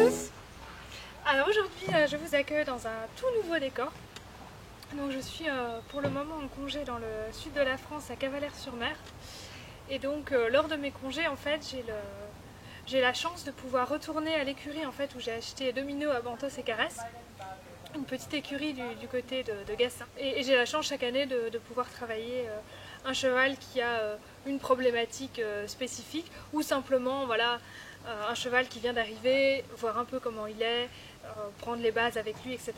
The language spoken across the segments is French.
tous. Alors aujourd'hui je vous accueille dans un tout nouveau décor. Donc je suis pour le moment en congé dans le sud de la France à Cavalère-sur-Mer. Et donc lors de mes congés en fait j'ai la chance de pouvoir retourner à l'écurie en fait où j'ai acheté Domino à Bantos et Caresse. Une petite écurie du côté de Gassin. Et j'ai la chance chaque année de pouvoir travailler un cheval qui a une problématique spécifique ou simplement voilà, un cheval qui vient d'arriver, voir un peu comment il est, prendre les bases avec lui, etc.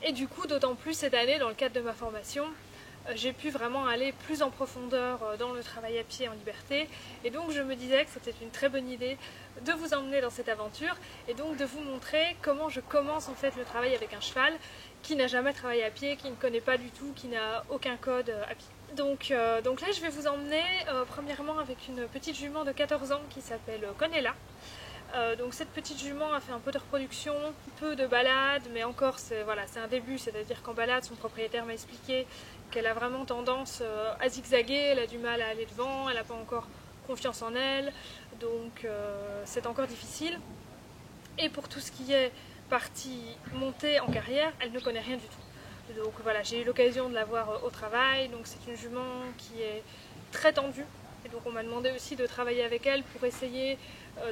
Et du coup, d'autant plus cette année, dans le cadre de ma formation, j'ai pu vraiment aller plus en profondeur dans le travail à pied en liberté. Et donc je me disais que c'était une très bonne idée de vous emmener dans cette aventure et donc de vous montrer comment je commence en fait le travail avec un cheval qui n'a jamais travaillé à pied, qui ne connaît pas du tout, qui n'a aucun code à pied. Donc là je vais vous emmener premièrement avec une petite jument de 14 ans qui s'appelle Conella. Donc cette petite jument a fait un peu de reproduction, un peu de balade, mais encore c'est un début, c'est-à-dire qu'en balade son propriétaire m'a expliqué qu'elle a vraiment tendance à zigzaguer, elle a du mal à aller devant, elle n'a pas encore confiance en elle, donc c'est encore difficile. Et pour tout ce qui est partie montée en carrière, elle ne connaît rien du tout. Donc voilà, j'ai eu l'occasion de la voir au travail, donc c'est une jument qui est très tendue. Et donc on m'a demandé aussi de travailler avec elle pour essayer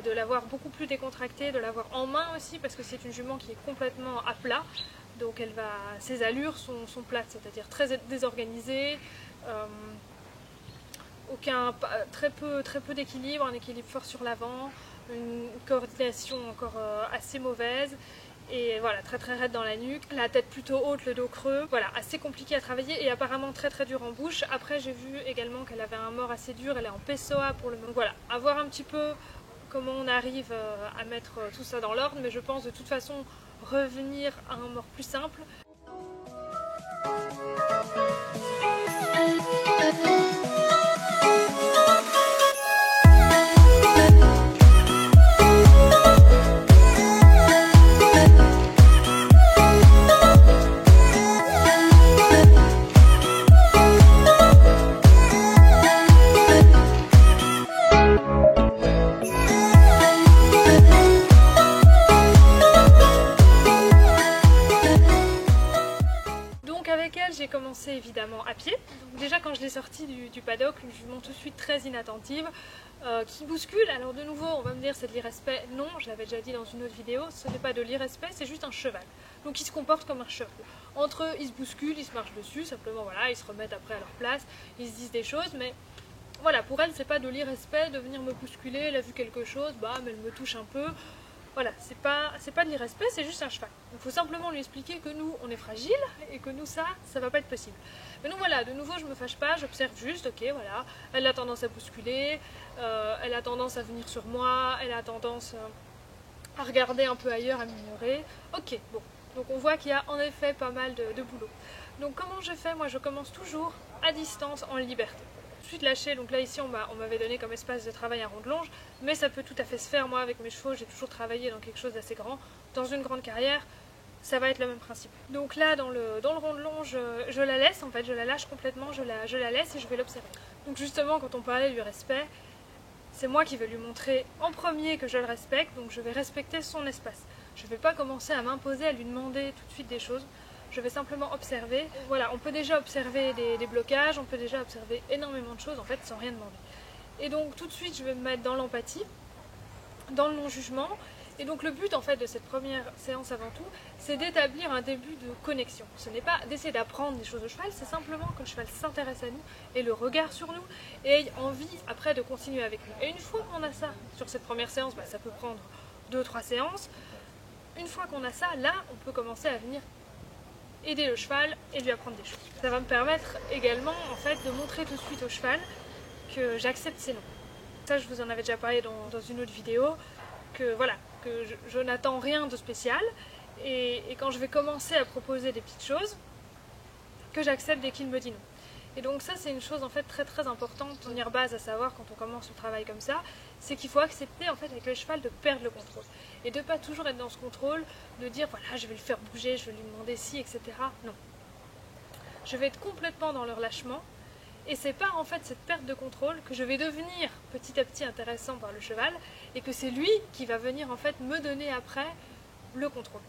de l'avoir beaucoup plus décontractée, de l'avoir en main aussi, parce que c'est une jument qui est complètement à plat. Donc ses allures sont plates, c'est-à-dire très désorganisées, très peu d'équilibre, un équilibre fort sur l'avant, une coordination encore assez mauvaise. Et voilà, très raide dans la nuque, la tête plutôt haute, le dos creux, voilà, assez compliqué à travailler et apparemment très dur en bouche. Après j'ai vu également qu'elle avait un mort assez dur, elle est en PSOA pour le moment. Voilà, à voir un petit peu comment on arrive à mettre tout ça dans l'ordre, mais je pense de toute façon revenir à un mort plus simple. J'ai commencé évidemment à pied. Donc déjà quand je l'ai sortie du paddock, une jument tout de suite très inattentive, qui bouscule. Alors de nouveau on va me dire c'est de l'irrespect. Non, je l'avais déjà dit dans une autre vidéo, ce n'est pas de l'irrespect, c'est juste un cheval. Donc ils se comportent comme un cheval. Entre eux ils se bousculent, ils se marchent dessus, simplement voilà, ils se remettent après à leur place, ils se disent des choses, mais voilà, pour elle c'est pas de l'irrespect de venir me bousculer, elle a vu quelque chose, bam, elle me touche un peu. Voilà, c'est pas de l'irrespect, c'est juste un cheval. Il faut simplement lui expliquer que nous, on est fragile et que nous, ça va pas être possible. Mais donc voilà, de nouveau, je me fâche pas, j'observe juste, ok, voilà, elle a tendance à bousculer, elle a tendance à venir sur moi, elle a tendance à regarder un peu ailleurs, à m'ignorer. Ok, bon, donc on voit qu'il y a en effet pas mal de boulot. Donc comment je fais? Moi, je commence toujours à distance, en liberté. Ensuite lâcher, donc là ici on m'avait donné comme espace de travail un rond de longe, mais ça peut tout à fait se faire. Moi avec mes chevaux j'ai toujours travaillé dans quelque chose d'assez grand, dans une grande carrière, ça va être le même principe. Donc là dans le rond de longe je la laisse en fait, je la lâche complètement, je la laisse et je vais l'observer. Donc justement quand on parlait du respect, c'est moi qui vais lui montrer en premier que je le respecte, donc je vais respecter son espace. Je ne vais pas commencer à m'imposer, à lui demander tout de suite des choses. Je vais simplement observer. Voilà, on peut déjà observer des blocages, on peut déjà observer énormément de choses en fait sans rien demander. Et donc tout de suite je vais me mettre dans l'empathie, dans le non-jugement. Et donc le but en fait de cette première séance avant tout, c'est d'établir un début de connexion. Ce n'est pas d'essayer d'apprendre des choses au cheval, c'est simplement que le cheval s'intéresse à nous et le regarde sur nous et ait envie après de continuer avec nous. Et une fois qu'on a ça sur cette première séance, ça peut prendre 2-3 séances. Une fois qu'on a ça, là on peut commencer à venir aider le cheval et lui apprendre des choses. Ça va me permettre également en fait de montrer tout de suite au cheval que j'accepte ses noms. Ça je vous en avais déjà parlé dans une autre vidéo, que voilà, que je n'attends rien de spécial et quand je vais commencer à proposer des petites choses, que j'accepte dès qu'il me dit non. Et donc ça c'est une chose en fait très importante, première base à savoir quand on commence le travail comme ça, c'est qu'il faut accepter en fait avec le cheval de perdre le contrôle. Et de ne pas toujours être dans ce contrôle, de dire voilà je vais le faire bouger, je vais lui demander si, etc. Non. Je vais être complètement dans le relâchement Et c'est par en fait cette perte de contrôle que je vais devenir petit à petit intéressant par le cheval et que c'est lui qui va venir en fait me donner après le contrôle.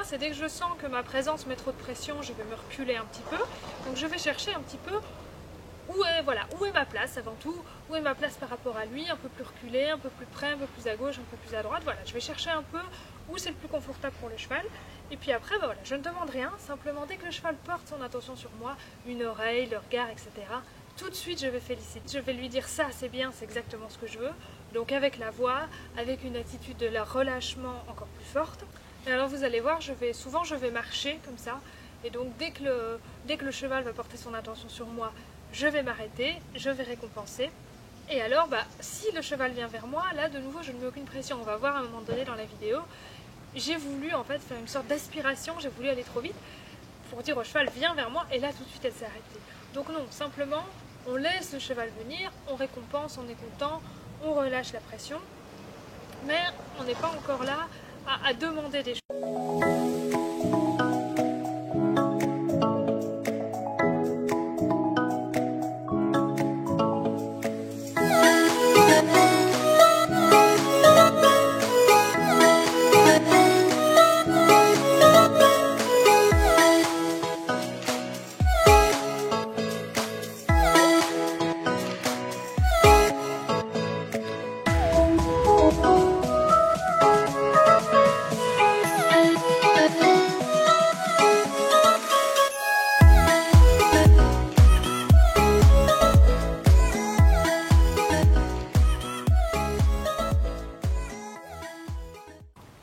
C'est dès que je sens que ma présence met trop de pression, je vais me reculer un petit peu. Donc je vais chercher un petit peu où est ma place avant tout, où est ma place par rapport à lui, un peu plus reculé, un peu plus près, un peu plus à gauche, un peu plus à droite. Voilà, je vais chercher un peu où c'est le plus confortable pour le cheval. Et puis après, voilà, je ne demande rien, simplement dès que le cheval porte son attention sur moi, une oreille, le regard, etc., tout de suite je vais féliciter. Je vais lui dire ça, c'est bien, c'est exactement ce que je veux. Donc avec la voix, avec une attitude de relâchement encore plus forte. Et alors vous allez voir, souvent je vais marcher comme ça, et donc dès que le cheval va porter son attention sur moi, je vais m'arrêter, je vais récompenser. Et alors, si le cheval vient vers moi, là de nouveau je ne mets aucune pression. On va voir à un moment donné dans la vidéo, j'ai voulu en fait faire une sorte d'aspiration, j'ai voulu aller trop vite pour dire au cheval viens vers moi, et là tout de suite elle s'est arrêtée. Donc non, simplement on laisse le cheval venir, on récompense, on est content, on relâche la pression, mais on n'est pas encore là à demander des choses.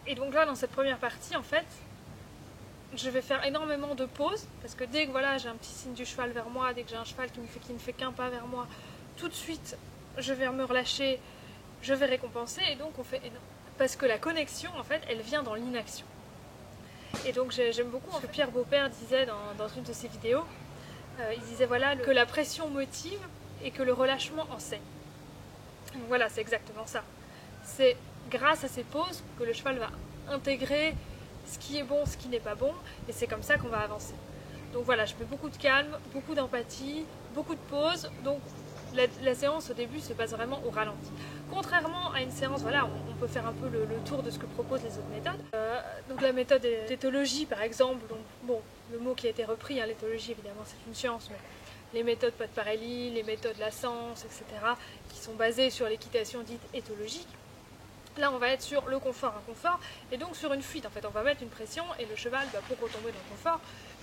Et donc là, dans cette première partie, en fait, je vais faire énormément de pauses, parce que dès que voilà, j'ai un petit signe du cheval vers moi, dès que j'ai un cheval qui ne fait qu'un pas vers moi, tout de suite, je vais me relâcher, je vais récompenser, et donc on fait énorme. Parce que la connexion, en fait, elle vient dans l'inaction. Et donc j'aime beaucoup ce que Pierre Beaupère disait dans une de ses vidéos. Il disait voilà, que la pression motive et que le relâchement enseigne. Donc voilà, c'est exactement ça. C'est grâce à ces pauses que le cheval va intégrer ce qui est bon, ce qui n'est pas bon, et c'est comme ça qu'on va avancer. Donc voilà, je mets beaucoup de calme, beaucoup d'empathie, beaucoup de pauses. Donc la séance au début se passe vraiment au ralenti. Contrairement à une séance, voilà, on peut faire un peu le tour de ce que proposent les autres méthodes. Donc la méthode d'éthologie par exemple, donc, bon, le mot qui a été repris, hein, l'éthologie évidemment c'est une science, mais les méthodes Podparelli, les méthodes Lassens, etc., qui sont basées sur l'équitation dite éthologique. Là, on va être sur le confort-inconfort, et donc sur une fuite. En fait, on va mettre une pression, et le cheval, pour retomber dans le confort,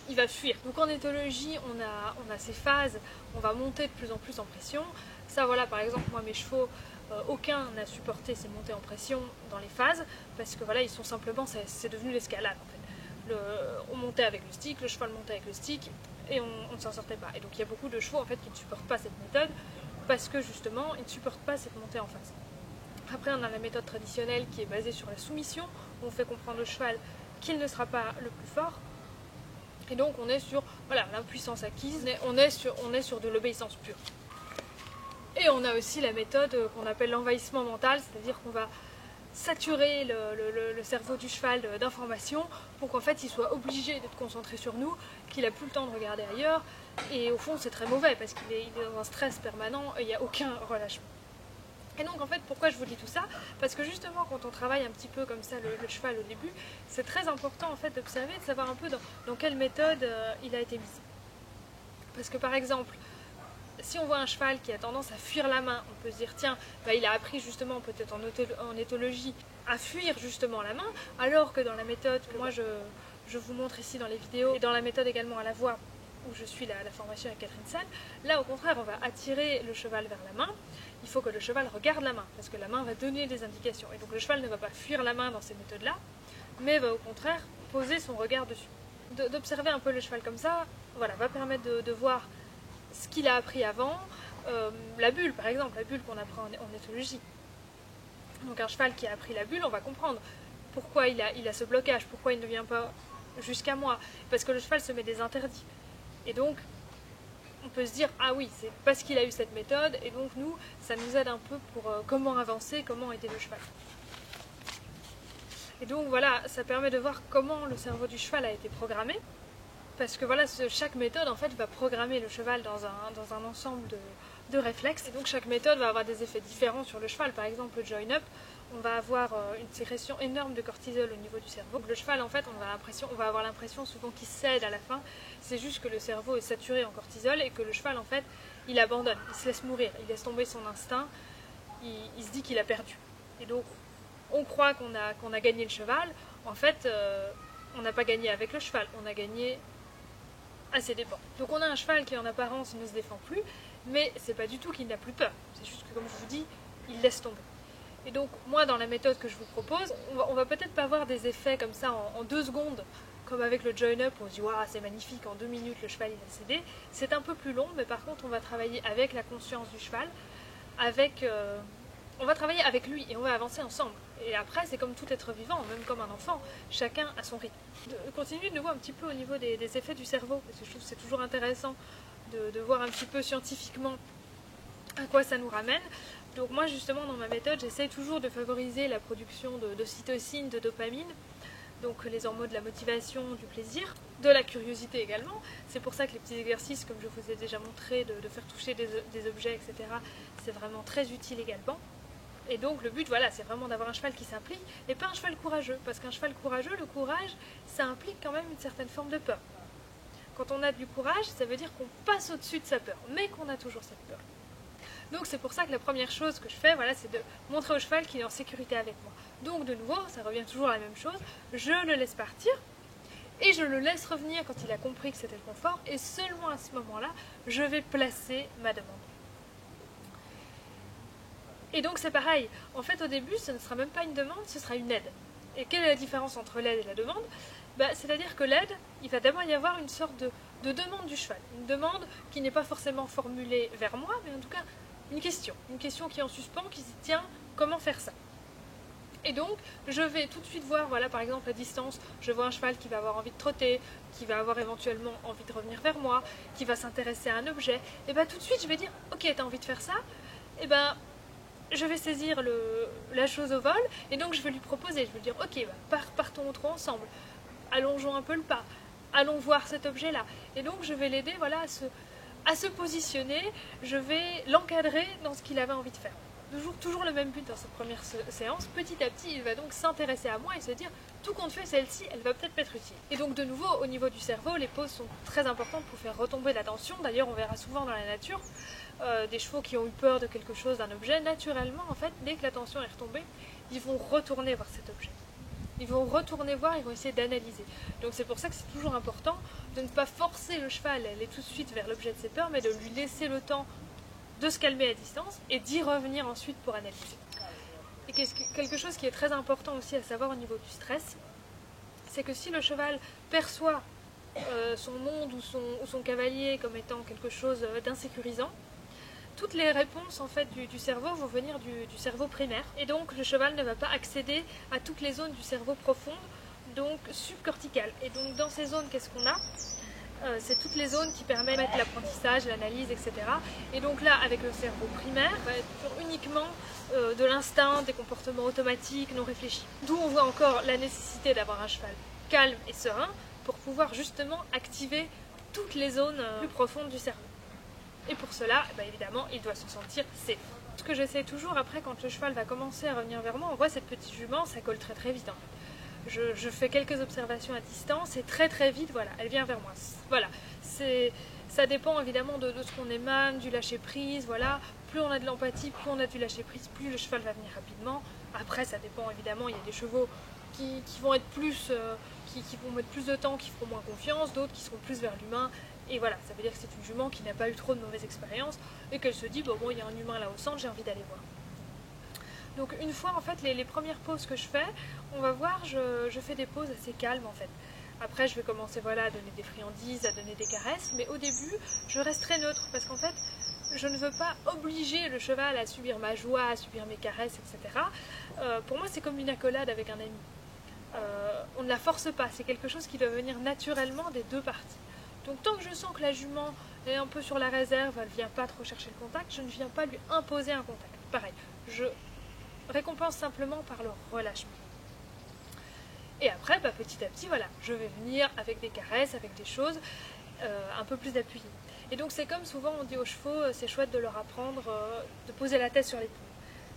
il va fuir. Donc en éthologie, on a ces phases, on va monter de plus en plus en pression. Ça, voilà, par exemple, moi, mes chevaux, aucun n'a supporté ces montées en pression dans les phases, parce que voilà, ils sont simplement, c'est devenu l'escalade, en fait. On montait avec le stick, le cheval montait avec le stick, et on ne s'en sortait pas. Et donc il y a beaucoup de chevaux, en fait, qui ne supportent pas cette méthode, parce que justement, ils ne supportent pas cette montée en phase. Après, on a la méthode traditionnelle qui est basée sur la soumission, où on fait comprendre au cheval qu'il ne sera pas le plus fort. Et donc, on est sur voilà, l'impuissance acquise, on est sur de l'obéissance pure. Et on a aussi la méthode qu'on appelle l'envahissement mental, c'est-à-dire qu'on va saturer le cerveau du cheval d'informations pour qu'en fait, il soit obligé d'être concentré sur nous, qu'il n'a plus le temps de regarder ailleurs. Et au fond, c'est très mauvais parce qu'il est dans un stress permanent et il n'y a aucun relâchement. Et donc en fait, pourquoi je vous dis tout ça? Parce que justement, quand on travaille un petit peu comme ça le cheval au début, c'est très important en fait d'observer, de savoir un peu dans quelle méthode il a été mis. Parce que par exemple, si on voit un cheval qui a tendance à fuir la main, on peut se dire tiens, il a appris justement peut-être en éthologie à fuir justement la main, alors que dans la méthode que moi je vous montre ici dans les vidéos, et dans la méthode également à la voix, où je suis la formation avec Catherine Salle, là au contraire on va attirer le cheval vers la main. Il faut que le cheval regarde la main, parce que la main va donner des indications. Et donc le cheval ne va pas fuir la main dans ces méthodes-là, mais va au contraire poser son regard dessus. D'observer un peu le cheval comme ça, voilà, va permettre de voir ce qu'il a appris avant. La bulle, par exemple, la bulle qu'on apprend en éthologie. Donc un cheval qui a appris la bulle, on va comprendre pourquoi il a ce blocage, pourquoi il ne vient pas jusqu'à moi. Parce que le cheval se met des interdits. Et donc, on peut se dire, ah oui, c'est parce qu'il a eu cette méthode, et donc nous, ça nous aide un peu pour comment avancer, comment aider le cheval. Et donc voilà, ça permet de voir comment le cerveau du cheval a été programmé, parce que voilà, chaque méthode en fait va programmer le cheval dans un ensemble de réflexes, et donc chaque méthode va avoir des effets différents sur le cheval. Par exemple, le join-up, on va avoir une sécrétion énorme de cortisol au niveau du cerveau. Donc, le cheval, en fait, on va avoir l'impression souvent qu'il cède à la fin. C'est juste que le cerveau est saturé en cortisol et que le cheval, en fait, il abandonne, il se laisse mourir, il laisse tomber son instinct, il se dit qu'il a perdu. Et donc, on croit qu'on a gagné le cheval. En fait, on n'a pas gagné avec le cheval, on a gagné à ses dépens. Donc, on a un cheval qui, en apparence, ne se défend plus, mais c'est pas du tout qu'il n'a plus peur. C'est juste que, comme je vous dis, il laisse tomber. Et donc, moi, dans la méthode que je vous propose, on va peut-être pas voir des effets comme ça en 2 secondes, comme avec le join-up, on se dit, waouh, c'est magnifique, en 2 minutes, le cheval, il a cédé. C'est un peu plus long, mais par contre, on va travailler avec la conscience du cheval, on va travailler avec lui et on va avancer ensemble. Et après, c'est comme tout être vivant, même comme un enfant, chacun à son rythme. Continuez de voir un petit peu au niveau des effets du cerveau, parce que je trouve que c'est toujours intéressant de voir un petit peu scientifiquement à quoi ça nous ramène. Donc moi justement dans ma méthode j'essaie toujours de favoriser la production d'ocytocine, de dopamine, donc les hormones de la motivation, du plaisir, de la curiosité également. C'est pour ça que les petits exercices comme je vous ai déjà montré, de faire toucher des objets, etc., c'est vraiment très utile également. Et donc le but voilà, c'est vraiment d'avoir un cheval qui s'implique et pas un cheval courageux, parce qu'un cheval courageux, le courage, ça implique quand même une certaine forme de peur. Quand on a du courage, ça veut dire qu'on passe au-dessus de sa peur, mais qu'on a toujours cette peur. Donc c'est pour ça que la première chose que je fais, voilà, c'est de montrer au cheval qu'il est en sécurité avec moi. Donc de nouveau, ça revient toujours à la même chose, je le laisse partir et je le laisse revenir quand il a compris que c'était le confort, et seulement à ce moment-là, je vais placer ma demande. Et donc c'est pareil, en fait au début ce ne sera même pas une demande, ce sera une aide. Et quelle est la différence entre l'aide et la demande? C'est-à-dire que l'aide, il va d'abord y avoir une sorte de demande du cheval. Une demande qui n'est pas forcément formulée vers moi, mais en tout cas une question qui est en suspens, qui se dit tiens, comment faire ça? Et donc, je vais tout de suite voir, voilà, par exemple, à distance, je vois un cheval qui va avoir envie de trotter, qui va avoir éventuellement envie de revenir vers moi, qui va s'intéresser à un objet, et bien tout de suite, je vais dire, ok, t'as envie de faire ça? Et ben, je vais saisir la chose au vol, et donc je vais lui proposer, je vais lui dire, ok, partons trop ensemble, allongeons un peu le pas, allons voir cet objet-là. Et donc, je vais l'aider, voilà, à se positionner, je vais l'encadrer dans ce qu'il avait envie de faire. Toujours le même but dans cette première séance. Petit à petit, il va donc s'intéresser à moi et se dire tout compte fait, celle-ci, elle va peut-être m'être utile. Et donc de nouveau, au niveau du cerveau, les pauses sont très importantes pour faire retomber l'attention. D'ailleurs, on verra souvent dans la nature des chevaux qui ont eu peur de quelque chose, d'un objet. Naturellement, en fait, dès que l'attention est retombée, ils vont retourner voir cet objet. Ils vont retourner voir, ils vont essayer d'analyser. Donc c'est pour ça que c'est toujours important de ne pas forcer le cheval à aller tout de suite vers l'objet de ses peurs, mais de lui laisser le temps de se calmer à distance et d'y revenir ensuite pour analyser. Et quelque chose qui est très important aussi à savoir au niveau du stress, c'est que si le cheval perçoit son monde ou son cavalier comme étant quelque chose d'insécurisant, toutes les réponses en fait du cerveau vont venir du cerveau primaire, et donc le cheval ne va pas accéder à toutes les zones du cerveau profonde, donc subcorticales. Et donc dans ces zones, qu'est-ce qu'on a? C'est toutes les zones qui permettent l'apprentissage, l'analyse, etc. Et donc là, avec le cerveau primaire, ça va être uniquement de l'instinct, des comportements automatiques, non réfléchis. D'où on voit encore la nécessité d'avoir un cheval calme et serein pour pouvoir justement activer toutes les zones plus profondes du cerveau. Et pour cela, évidemment, il doit se sentir safe. Ce que j'essaie toujours après, quand le cheval va commencer à revenir vers moi, on voit cette petite jument, ça colle très très vite en fait. Je fais quelques observations à distance et très très vite, voilà, elle vient vers moi. Voilà, ça dépend évidemment de ce qu'on émane, du lâcher prise, voilà. Plus on a de l'empathie, plus on a du lâcher prise, plus le cheval va venir rapidement. Après, ça dépend évidemment, il y a des chevaux qui vont être plus, qui vont mettre plus de temps, qui feront moins confiance, d'autres qui seront plus vers l'humain. Et voilà, ça veut dire que c'est une jument qui n'a pas eu trop de mauvaises expériences et qu'elle se dit, bon, il y a un humain là au centre, j'ai envie d'aller voir. Donc une fois en fait les premières pauses que je fais, on va voir, je fais des pauses assez calmes en fait. Après je vais commencer voilà, à donner des friandises, à donner des caresses, mais au début je reste très neutre parce qu'en fait je ne veux pas obliger le cheval à subir ma joie, à subir mes caresses, etc. Pour moi c'est comme une accolade avec un ami. On ne la force pas, c'est quelque chose qui doit venir naturellement des deux parties. Donc tant que je sens que la jument est un peu sur la réserve, elle ne vient pas trop chercher le contact, je ne viens pas lui imposer un contact. Pareil, je récompense simplement par le relâchement. Et après, petit à petit, voilà, je vais venir avec des caresses, avec des choses un peu plus appuyées. Et donc c'est comme souvent on dit aux chevaux, c'est chouette de leur apprendre de poser la tête sur l'épaule.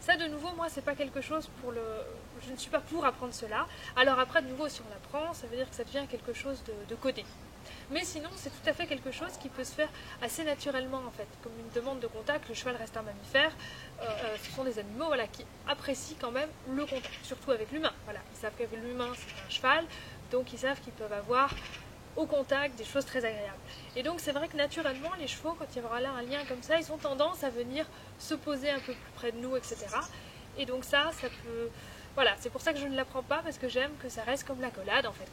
Ça de nouveau, moi c'est pas quelque chose je ne suis pas pour apprendre cela. Alors après de nouveau si on l'apprend, ça veut dire que ça devient quelque chose de codé. Mais sinon c'est tout à fait quelque chose qui peut se faire assez naturellement en fait, comme une demande de contact. Le cheval reste un mammifère, ce sont des animaux voilà, qui apprécient quand même le contact, surtout avec l'humain. Voilà, ils savent qu'avec l'humain c'est un cheval, donc ils savent qu'ils peuvent avoir au contact des choses très agréables. Et donc c'est vrai que naturellement les chevaux, quand il y aura là un lien comme ça, ils ont tendance à venir se poser un peu plus près de nous, etc. Et donc ça peut... Voilà, c'est pour ça que je ne l'apprends pas, parce que j'aime que ça reste comme l'accolade en fait,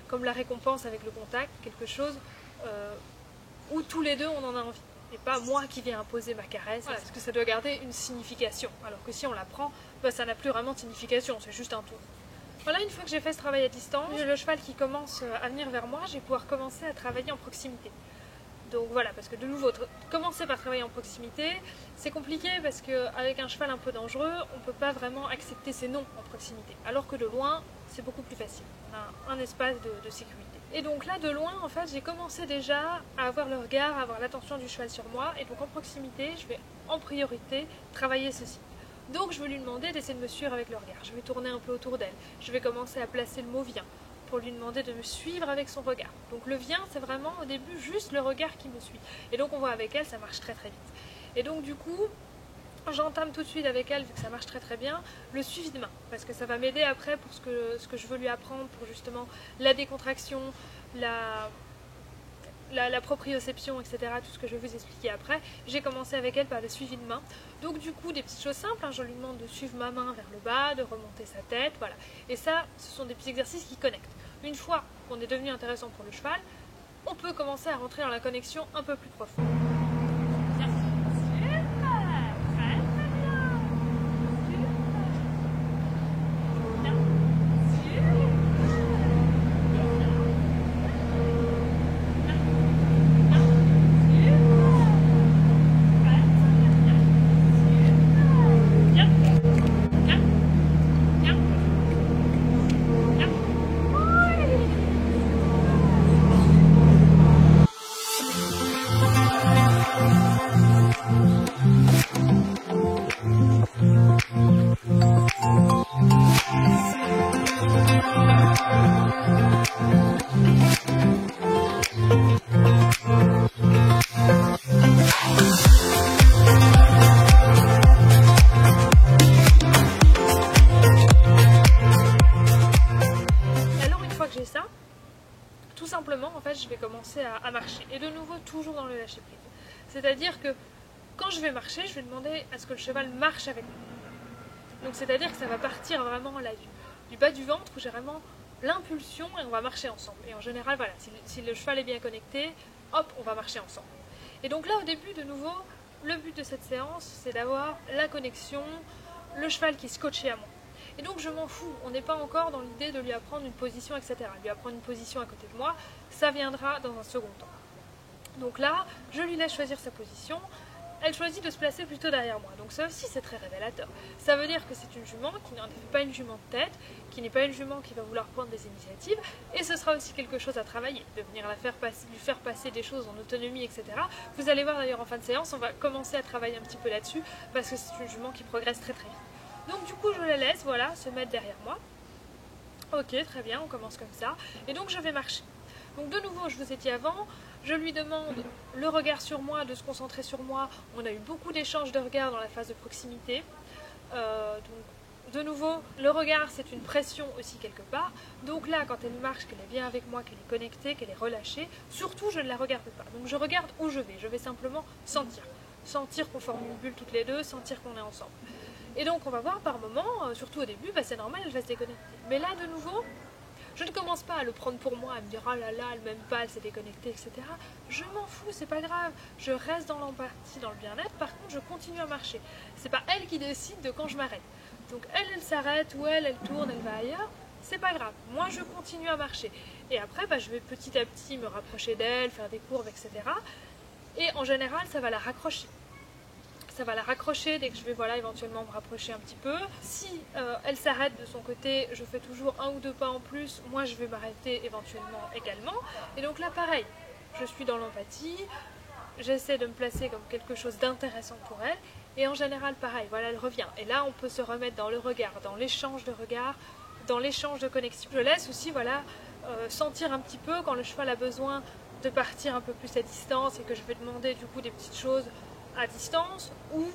comme la récompense avec le contact, quelque chose où tous les deux on en a envie. Et pas moi qui viens imposer ma caresse, voilà, parce que ça doit garder une signification. Alors que si on l'apprend, ça n'a plus vraiment de signification, c'est juste un tour. Voilà, une fois que j'ai fait ce travail à distance, le cheval qui commence à venir vers moi, je vais pouvoir commencer à travailler en proximité. Donc voilà, parce que de nouveau, commencer par travailler en proximité, c'est compliqué parce qu'avec un cheval un peu dangereux, on ne peut pas vraiment accepter ses noms en proximité. Alors que de loin, c'est beaucoup plus facile. On a un espace de sécurité. Et donc là, de loin, en fait, j'ai commencé déjà à avoir le regard, à avoir l'attention du cheval sur moi. Et donc en proximité, je vais en priorité travailler ceci. Donc je vais lui demander d'essayer de me suivre avec le regard. Je vais tourner un peu autour d'elle. Je vais commencer à placer le mot « viens » pour lui demander de me suivre avec son regard. Donc le « viens », c'est vraiment au début juste le regard qui me suit. Et donc on voit avec elle, ça marche très très vite. Et donc du coup, j'entame tout de suite avec elle, vu que ça marche très très bien, le suivi de main. Parce que ça va m'aider après pour ce que je veux lui apprendre, pour justement la décontraction, la proprioception, etc., tout ce que je vais vous expliquer après, j'ai commencé avec elle par le suivi de main. Donc du coup, des petites choses simples, hein, je lui demande de suivre ma main vers le bas, de remonter sa tête, voilà. Et ça, ce sont des petits exercices qui connectent. Une fois qu'on est devenu intéressant pour le cheval, on peut commencer à rentrer dans la connexion un peu plus profonde. Tout simplement, en fait, je vais commencer à marcher. Et de nouveau, toujours dans le lâcher prise. C'est-à-dire que quand je vais marcher, je vais demander à ce que le cheval marche avec moi. Donc c'est-à-dire que ça va partir vraiment là du bas du ventre où j'ai vraiment l'impulsion et on va marcher ensemble. Et en général, voilà, si le cheval est bien connecté, hop, on va marcher ensemble. Et donc là, au début, de nouveau, le but de cette séance, c'est d'avoir la connexion, le cheval qui est scotché à moi. Et donc je m'en fous, on n'est pas encore dans l'idée de lui apprendre une position, etc. Lui apprendre une position à côté de moi, ça viendra dans un second temps. Donc là, je lui laisse choisir sa position, elle choisit de se placer plutôt derrière moi. Donc ça aussi c'est très révélateur. Ça veut dire que c'est une jument qui n'en est pas une jument de tête, qui n'est pas une jument qui va vouloir prendre des initiatives, et ce sera aussi quelque chose à travailler, de venir lui faire passer des choses en autonomie, etc. Vous allez voir d'ailleurs en fin de séance, on va commencer à travailler un petit peu là-dessus, parce que c'est une jument qui progresse très très vite. Donc du coup je la laisse, voilà, se mettre derrière moi. Ok, très bien, on commence comme ça. Et donc je vais marcher. Donc de nouveau, je vous ai dit avant, je lui demande le regard sur moi, de se concentrer sur moi. On a eu beaucoup d'échanges de regards dans la phase de proximité. Donc de nouveau, le regard c'est une pression aussi quelque part. Donc là, quand elle marche, qu'elle est bien avec moi, qu'elle est connectée, qu'elle est relâchée, surtout je ne la regarde pas. Donc je regarde où je vais simplement sentir. Sentir qu'on forme une bulle toutes les deux, sentir qu'on est ensemble. Et donc on va voir par moment, surtout au début, c'est normal, elle va se déconnecter. Mais là de nouveau, je ne commence pas à le prendre pour moi, à me dire oh là là, elle m'aime pas, elle s'est déconnectée, etc. Je m'en fous, c'est pas grave. Je reste dans l'empathie, dans le bien-être. Par contre, je continue à marcher. C'est pas elle qui décide de quand je m'arrête. Donc elle s'arrête ou elle tourne, elle va ailleurs. C'est pas grave. Moi, je continue à marcher. Et après, je vais petit à petit me rapprocher d'elle, faire des courbes, etc. Et en général, ça va la raccrocher. Ça va la raccrocher dès que je vais éventuellement me rapprocher un petit peu. Si elle s'arrête de son côté, je fais toujours un ou deux pas en plus, moi je vais m'arrêter éventuellement également. Et donc là pareil, je suis dans l'empathie, j'essaie de me placer comme quelque chose d'intéressant pour elle, et en général pareil, elle revient. Et là on peut se remettre dans le regard, dans l'échange de regard, dans l'échange de connexion. Je laisse aussi sentir un petit peu quand le cheval a besoin de partir un peu plus à distance et que je vais demander du coup des petites choses à distance, ou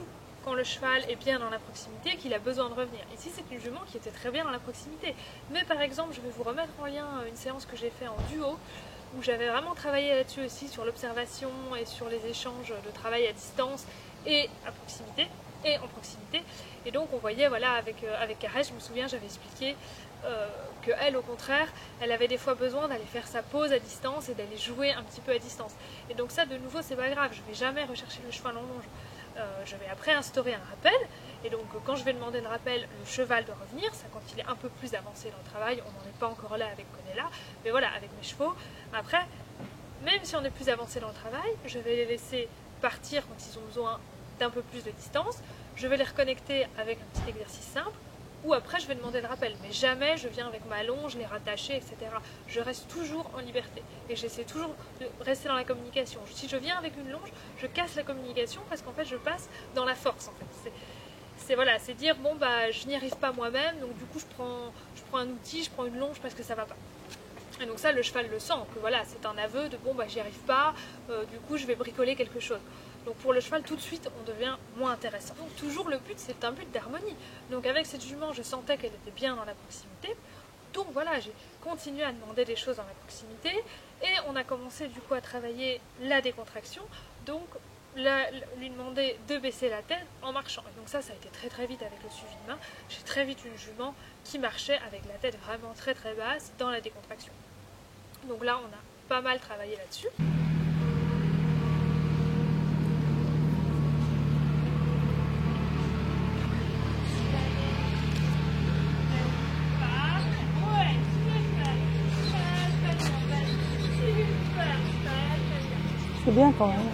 quand le cheval est bien dans la proximité, qu'il a besoin de revenir. Ici c'est une jument qui était très bien dans la proximité, mais par exemple je vais vous remettre en lien une séance que j'ai fait en duo, où j'avais vraiment travaillé là-dessus aussi, sur l'observation et sur les échanges de travail à distance et à proximité, et en proximité. Et donc on voyait, avec Carré, je me souviens, j'avais expliqué qu'elle, au contraire, elle avait des fois besoin d'aller faire sa pause à distance et d'aller jouer un petit peu à distance. Et donc ça, de nouveau, c'est pas grave, je vais jamais rechercher le cheval en longe. Je vais après instaurer un rappel, et donc quand je vais demander le rappel, le cheval doit revenir, ça quand il est un peu plus avancé dans le travail, on n'en est pas encore là avec Conella, mais voilà, avec mes chevaux. Après, même si on est plus avancé dans le travail, je vais les laisser partir quand ils ont besoin d'un peu plus de distance, je vais les reconnecter avec un petit exercice simple, ou après je vais demander le rappel, mais jamais je viens avec ma longe, les rattacher, etc. Je reste toujours en liberté, et j'essaie toujours de rester dans la communication. Si je viens avec une longe, je casse la communication, parce qu'en fait je passe dans la force, en fait. C'est dire, je n'y arrive pas moi-même, donc du coup je prends un outil, je prends une longe parce que ça va pas. Et donc ça, le cheval le sent, que c'est un aveu de j'y arrive pas, du coup je vais bricoler quelque chose. Donc pour le cheval, tout de suite, on devient moins intéressant. Donc toujours le but, c'est un but d'harmonie. Donc avec cette jument, je sentais qu'elle était bien dans la proximité. Donc voilà, j'ai continué à demander des choses dans la proximité et on a commencé du coup à travailler la décontraction, donc lui demander de baisser la tête en marchant. Et donc ça a été très vite avec le suivi de main. J'ai très vite une jument qui marchait avec la tête vraiment très basse dans la décontraction. Donc là, on a pas mal travaillé là-dessus. C'est bien quand même.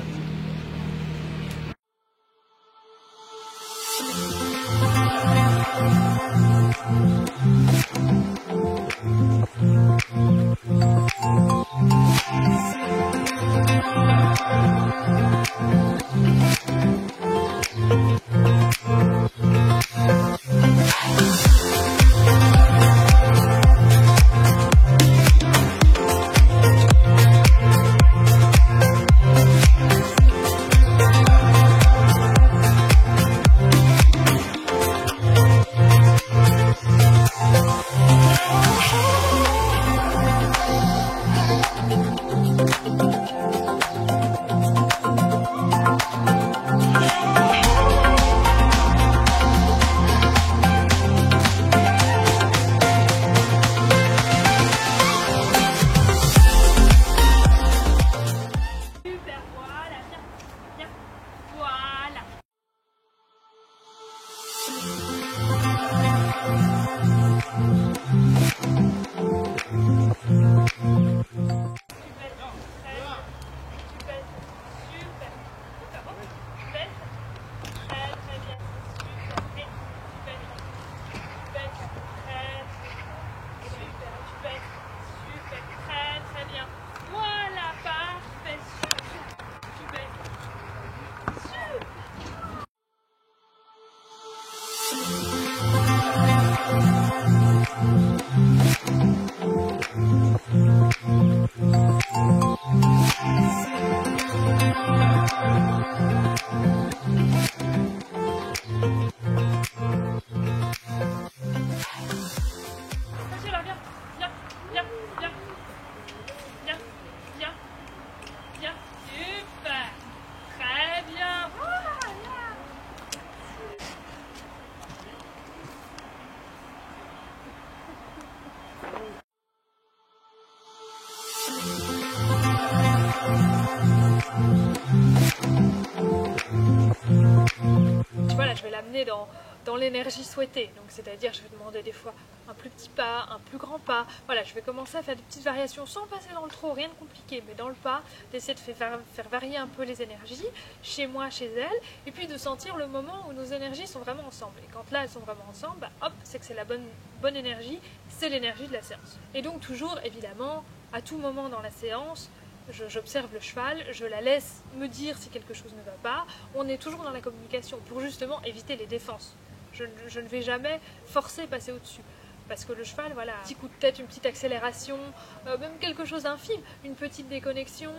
Voilà, je vais l'amener dans l'énergie souhaitée. Donc c'est-à-dire, je vais demander des fois un plus petit pas, un plus grand pas. Voilà, je vais commencer à faire des petites variations sans passer dans le trop, rien de compliqué, mais dans le pas, d'essayer de faire varier un peu les énergies, chez moi, chez elle, et puis de sentir le moment où nos énergies sont vraiment ensemble. Et quand là, elles sont vraiment ensemble, bah, hop, c'est que c'est la bonne énergie, c'est l'énergie de la séance. Et donc toujours, évidemment, à tout moment dans la séance, j'observe le cheval, je la laisse me dire si quelque chose ne va pas. On est toujours dans la communication pour justement éviter les défenses. Je ne vais jamais forcer passer au-dessus. Parce que le cheval, voilà, un petit coup de tête, une petite accélération, même quelque chose d'infime, une petite déconnexion,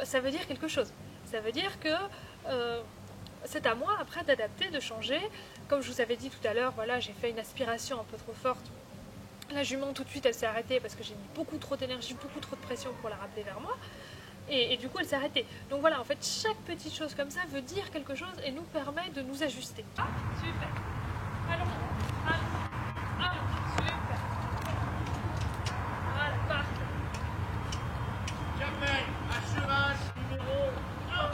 ça veut dire quelque chose. Ça veut dire que c'est à moi après d'adapter, de changer. Comme je vous avais dit tout à l'heure, voilà, j'ai fait une aspiration un peu trop forte. La jument, tout de suite, elle s'est arrêtée parce que j'ai mis beaucoup trop d'énergie, beaucoup trop de pression pour la rappeler vers moi. Et du coup, elle s'est arrêtée. Donc voilà, en fait, chaque petite chose comme ça veut dire quelque chose et nous permet de nous ajuster. Ah, super. Allons, super. Voilà, parfait. Jamais, assurance numéro 1.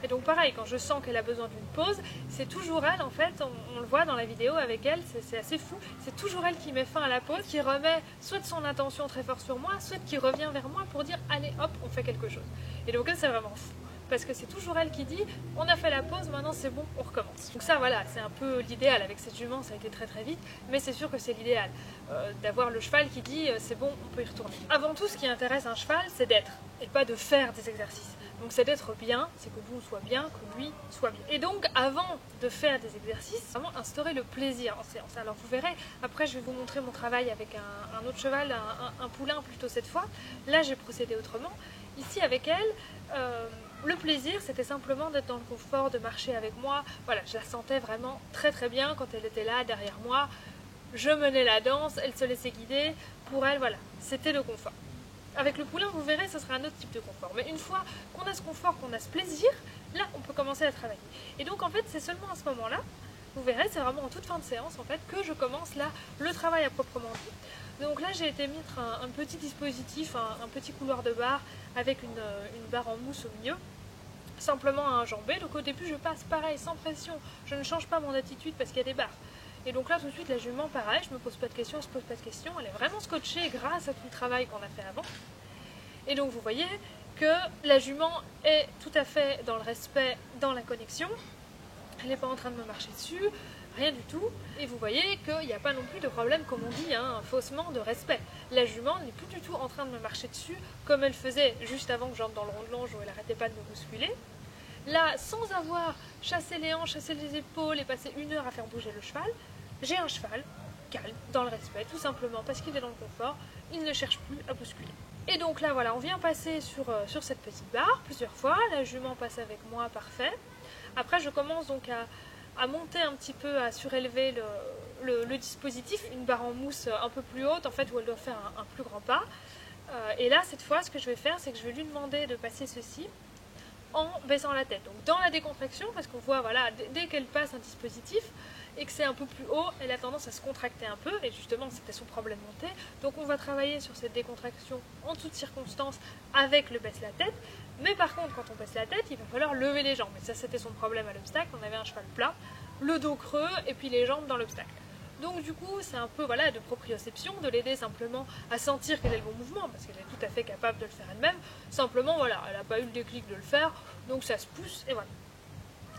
Et donc pareil, quand je sens qu'elle a besoin d'une pause, c'est toujours elle, en fait, on le voit dans la vidéo avec elle, c'est assez fou, c'est toujours elle qui met fin à la pause, qui remet soit de son attention très fort sur moi, soit qui revient vers moi pour dire allez hop, on fait quelque chose. Et donc là c'est vraiment fou, parce que c'est toujours elle qui dit on a fait la pause, maintenant c'est bon, on recommence. Donc ça voilà, c'est un peu l'idéal, avec cette jument ça a été très vite, mais c'est sûr que c'est l'idéal, d'avoir le cheval qui dit c'est bon, on peut y retourner. Avant tout, ce qui intéresse un cheval, c'est d'être, et pas de faire des exercices. Donc c'est d'être bien, c'est que vous soyez bien, que lui soit bien. Et donc avant de faire des exercices, vraiment instaurer le plaisir en séance. Alors vous verrez, après je vais vous montrer mon travail avec un autre cheval, un poulain plutôt cette fois. Là j'ai procédé autrement. Ici avec elle, le plaisir c'était simplement d'être dans le confort, de marcher avec moi. Voilà, je la sentais vraiment très très bien quand elle était là derrière moi. Je menais la danse, elle se laissait guider. Pour elle, voilà, c'était le confort. Avec le poulain, vous verrez, ce sera un autre type de confort. Mais une fois qu'on a ce confort, qu'on a ce plaisir, là, on peut commencer à travailler. Et donc, en fait, c'est seulement à ce moment-là, vous verrez, c'est vraiment en toute fin de séance, en fait, que je commence là le travail à proprement dit. Donc là, j'ai été mettre un petit dispositif, un petit couloir de barre avec une barre en mousse au milieu, simplement à enjamber. Donc au début, je passe pareil, sans pression. Je ne change pas mon attitude parce qu'il y a des barres. Et donc là, tout de suite, la jument, pareil, je me pose pas de questions, elle se pose pas de questions. Elle est vraiment scotchée grâce à tout le travail qu'on a fait avant. Et donc vous voyez que la jument est tout à fait dans le respect, dans la connexion. Elle n'est pas en train de me marcher dessus, rien du tout. Et vous voyez qu'il n'y a pas non plus de problème, comme on dit, faussement, de respect. La jument n'est plus du tout en train de me marcher dessus, comme elle faisait juste avant que j'entre dans le rond de longe où elle n'arrêtait pas de me bousculer. Là, sans avoir chassé les hanches, chassé les épaules et passé 1 heure à faire bouger le cheval, j'ai un cheval calme, dans le respect, tout simplement parce qu'il est dans le confort, il ne cherche plus à bousculer. Et donc là, voilà, on vient passer sur cette petite barre plusieurs fois, la jument passe avec moi, parfait. Après, je commence donc à monter un petit peu, à surélever le dispositif, une barre en mousse un peu plus haute, en fait, où elle doit faire un plus grand pas. Et là, cette fois, ce que je vais faire, c'est que je vais lui demander de passer ceci en baissant la tête. Donc dans la décontraction, parce qu'on voit, voilà, dès qu'elle passe un dispositif et que c'est un peu plus haut, elle a tendance à se contracter un peu, et justement c'était son problème monté. Donc on va travailler sur cette décontraction en toutes circonstances avec le baisse la tête. Mais par contre, quand on baisse la tête, il va falloir lever les jambes. Et ça, c'était son problème à l'obstacle. On avait un cheval plat, le dos creux et puis les jambes dans l'obstacle. Donc du coup, c'est un peu voilà, de proprioception, de l'aider simplement à sentir quel est le bon mouvement, parce qu'elle est tout à fait capable de le faire elle-même. Simplement, voilà, elle n'a pas eu le déclic de le faire, donc ça se pousse, et voilà.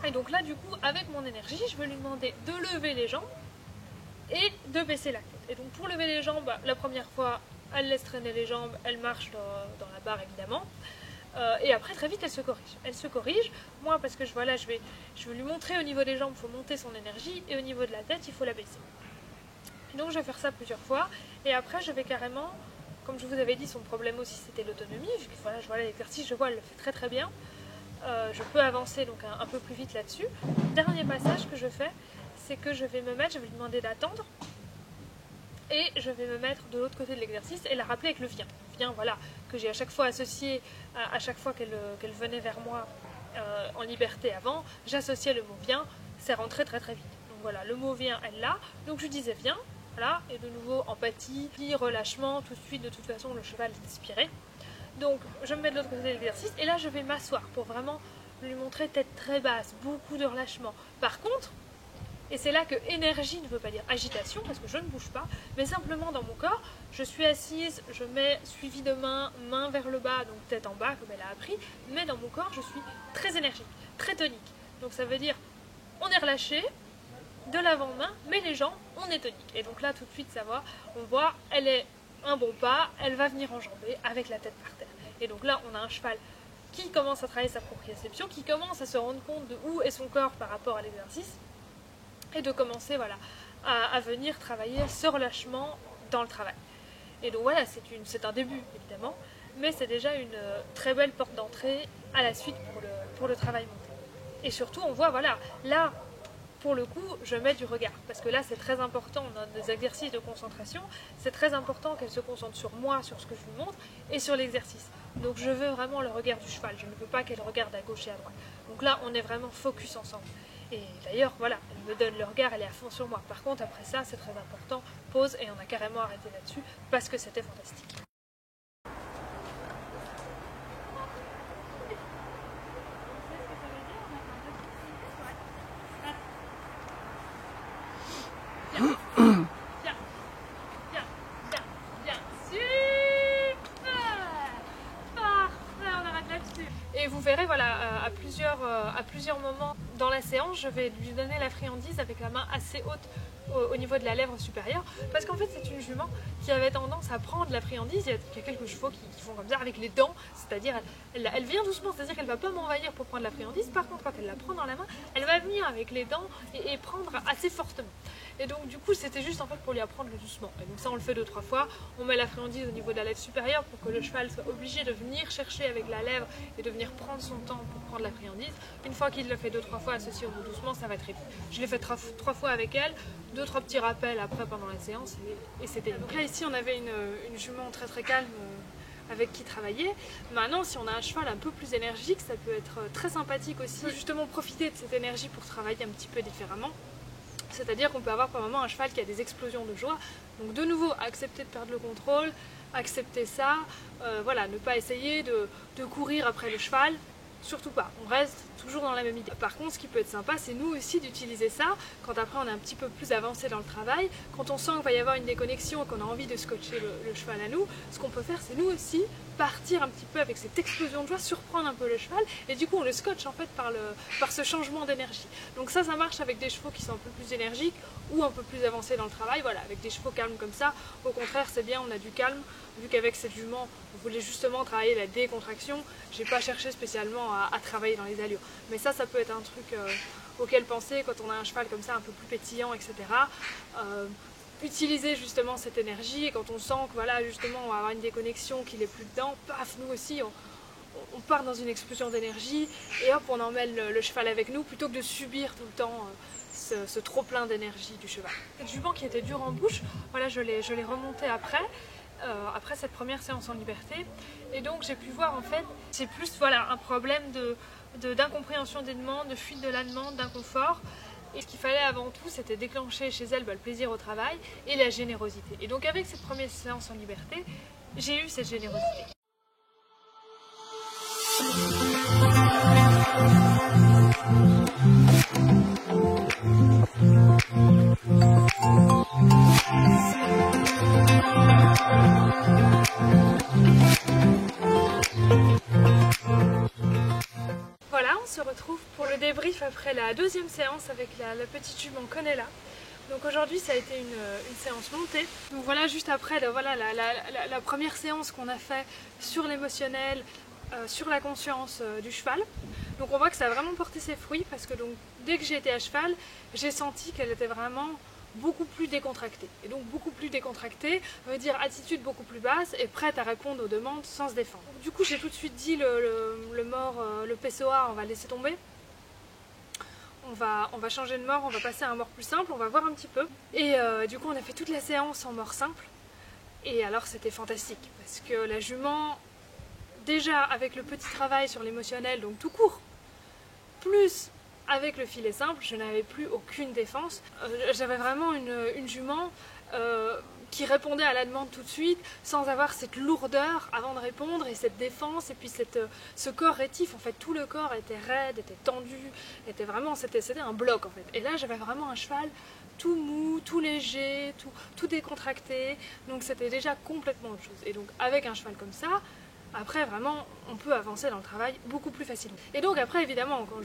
Et donc là, du coup, avec mon énergie, je vais lui demander de lever les jambes et de baisser la tête. Et donc pour lever les jambes, la première fois, elle laisse traîner les jambes, elle marche dans la barre évidemment. Et après, très vite, elle se corrige. Elle se corrige, moi, parce que je vais lui montrer au niveau des jambes, il faut monter son énergie, et au niveau de la tête, il faut la baisser. Donc je vais faire ça plusieurs fois, et après je vais carrément, comme je vous avais dit, son problème aussi c'était l'autonomie, voilà, je vois l'exercice, je vois, elle le fait très très bien. Je peux avancer donc un peu plus vite là-dessus. Dernier passage que je fais, c'est que je vais me mettre, je vais lui demander d'attendre, et je vais me mettre de l'autre côté de l'exercice et la rappeler avec le viens. Viens, voilà, que j'ai à chaque fois associé, à chaque fois qu'elle venait vers moi en liberté avant, j'associais le mot viens, c'est rentré très très vite. Donc voilà, le mot vient, elle l'a, donc je disais viens. Voilà, et de nouveau empathie, relâchement, tout de suite, de toute façon, le cheval est inspiré. Donc, je me mets de l'autre côté de l'exercice, et là, je vais m'asseoir pour vraiment lui montrer tête très basse, beaucoup de relâchement. Par contre, et c'est là que énergie ne veut pas dire agitation, parce que je ne bouge pas, mais simplement dans mon corps, je suis assise, je mets suivi de main vers le bas, donc tête en bas, comme elle a appris, mais dans mon corps, je suis très énergique, très tonique. Donc ça veut dire, on est relâché, de l'avant-main, mais les jambes, on est tonique. Et donc là, tout de suite, ça va, on voit, elle est un bon pas, elle va venir enjamber avec la tête par terre. Et donc là, on a un cheval qui commence à travailler sa proprioception, qui commence à se rendre compte de où est son corps par rapport à l'exercice, et de commencer voilà, à venir travailler ce relâchement dans le travail. Et donc voilà, c'est un début, évidemment, mais c'est déjà une très belle porte d'entrée à la suite pour le travail monté. Et surtout, on voit, voilà, là, pour le coup, je mets du regard, parce que là c'est très important, on a des exercices de concentration, c'est très important qu'elle se concentre sur moi, sur ce que je lui montre, et sur l'exercice. Donc je veux vraiment le regard du cheval, je ne veux pas qu'elle regarde à gauche et à droite. Donc là, on est vraiment focus ensemble. Et d'ailleurs, voilà, elle me donne le regard, elle est à fond sur moi. Par contre, après ça, c'est très important, pause, et on a carrément arrêté là-dessus, parce que c'était fantastique. À plusieurs moments dans la la séance, je vais lui donner la friandise avec la main assez haute au niveau de la lèvre supérieure, parce qu'en fait c'est une jument qui avait tendance à prendre la friandise. Il y a quelques chevaux qui font comme ça avec les dents, c'est-à-dire elle vient doucement, c'est-à-dire qu'elle ne va pas m'envahir pour prendre la friandise. Par contre, quand elle la prend dans la main, elle va venir avec les dents et prendre assez fortement. Et donc du coup c'était juste en fait pour lui apprendre le doucement. Et donc ça on le fait 2-3 fois, on met la friandise au niveau de la lèvre supérieure pour que le cheval soit obligé de venir chercher avec la lèvre et de venir prendre son temps pour prendre la friandise. Une fois qu'il le fait 2-3 fois associé au doucement, ça va très vite. Je l'ai fait 3 fois avec elle, 2-3 petits rappels après pendant la séance et c'était. Donc là ici on avait une jument très calme avec qui travailler. Maintenant, si on a un cheval un peu plus énergique, ça peut être très sympathique aussi. On peut justement profiter de cette énergie pour travailler un petit peu différemment. C'est-à-dire qu'on peut avoir par moment un cheval qui a des explosions de joie. Donc de nouveau, accepter de perdre le contrôle, accepter ça, voilà, ne pas essayer de courir après le cheval, surtout pas, on reste toujours dans la même idée. Par contre, ce qui peut être sympa, c'est nous aussi d'utiliser ça quand après on est un petit peu plus avancé dans le travail, quand on sent qu'il va y avoir une déconnexion et qu'on a envie de scotcher le cheval à nous, ce qu'on peut faire, c'est nous aussi partir un petit peu avec cette explosion de joie, surprendre un peu le cheval, et du coup on le scotche en fait par ce changement d'énergie. Donc ça marche avec des chevaux qui sont un peu plus énergiques ou un peu plus avancés dans le travail. Voilà, avec des chevaux calmes comme ça, au contraire c'est bien, on a du calme, vu qu'avec cette jument on voulait justement travailler la décontraction, j'ai pas cherché spécialement à travailler dans les allures. Mais ça peut être un truc auquel penser quand on a un cheval comme ça un peu plus pétillant, etc. Utiliser justement cette énergie, et quand on sent que voilà justement on va avoir une déconnexion, qu'il est plus dedans, paf, nous aussi on part dans une explosion d'énergie et hop on emmène le cheval avec nous plutôt que de subir tout le temps ce trop plein d'énergie du cheval. Cette jument qui était dure en bouche, voilà, je l'ai remontée après cette première séance en liberté, et donc j'ai pu voir en fait c'est plus voilà un problème d'incompréhension des demandes, de fuite de la demande, d'inconfort. Et ce qu'il fallait avant tout, c'était déclencher chez elle le plaisir au travail et la générosité. Et donc avec cette première séance en liberté, j'ai eu cette générosité. Voilà, on se retrouve pour le débrief après la deuxième séance avec la petite jument Conella. Donc aujourd'hui ça a été une séance montée. Donc voilà, juste après voilà, la première séance qu'on a fait sur l'émotionnel, sur la conscience du cheval. Donc on voit que ça a vraiment porté ses fruits parce que donc, dès que j'ai été à cheval, j'ai senti qu'elle était vraiment beaucoup plus décontractée. Et donc beaucoup plus décontractée veut dire attitude beaucoup plus basse et prête à répondre aux demandes sans se défendre. Donc, du coup j'ai tout de suite dit le mort, le PSOA, on va laisser tomber. On va changer de mort, on va passer à un mort plus simple, on va voir un petit peu. Et du coup on a fait toute la séance en mort simple. Et alors c'était fantastique parce que la jument, déjà avec le petit travail sur l'émotionnel, donc tout court, plus avec le filet simple, je n'avais plus aucune défense. J'avais vraiment une jument qui répondait à la demande tout de suite, sans avoir cette lourdeur avant de répondre, et cette défense, et puis ce corps rétif. En fait, tout le corps était raide, était tendu, c'était un bloc en fait. Et là, j'avais vraiment un cheval tout mou, tout léger, tout décontracté, donc c'était déjà complètement autre chose. Et donc, avec un cheval comme ça, après vraiment on peut avancer dans le travail beaucoup plus facilement. Et donc après évidemment quand